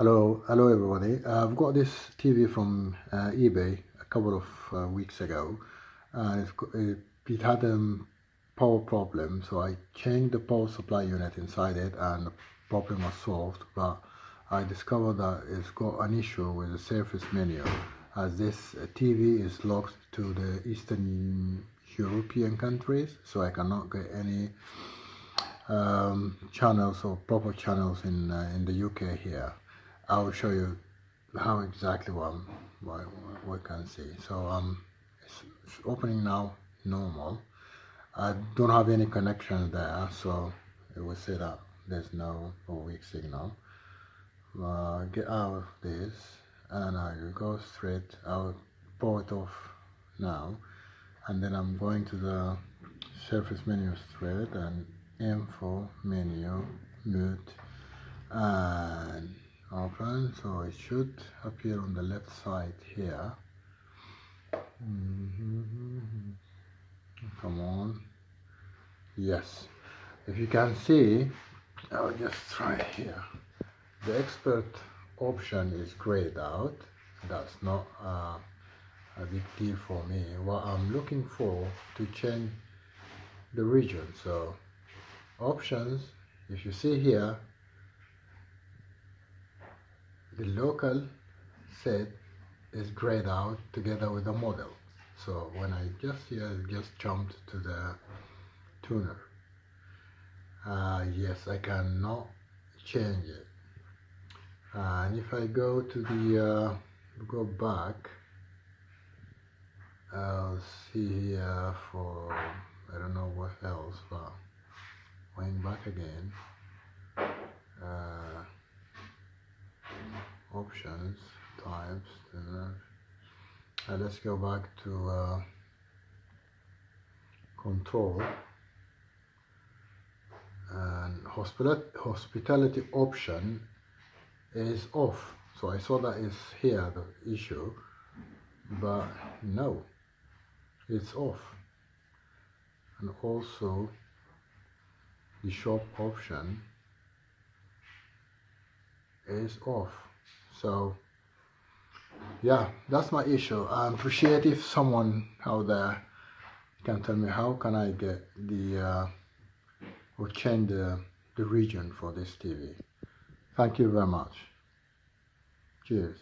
Hello everybody. I've got this TV from eBay a couple of weeks ago. It had a power problem, so I changed the power supply unit inside it and the problem was solved. But I discovered that it's got an issue with the surface menu, as this TV is locked to the Eastern European countries, so I cannot get any channels or proper channels in the UK here. I will show you how exactly we can see. So it's opening now normal. I don't have any connection there, so it will say that there's no weak signal. Get out of this and I will go straight. I'll pull it off now, and then I'm going to the surface menu straight and info menu, mute, and open. So it should appear on the left side here. Come on. Yes, if you can see, I'll just try here. The expert option is grayed out. That's not a big deal for me. What I'm looking for to change the region. So options, if you see here, the local set is grayed out together with the model. So when I just jumped to the tuner. Yes, I cannot change it. And if I go to the go back, I'll see here for I don't know what else, but going back again, options, types, let's go back to control, and hospitality option is off. So I saw that is here the issue, but no, it's off. And also the shop option is off. So yeah, that's my issue. I appreciate if someone out there can tell me how can I get the or change the region for this TV. Thank you very much. Cheers.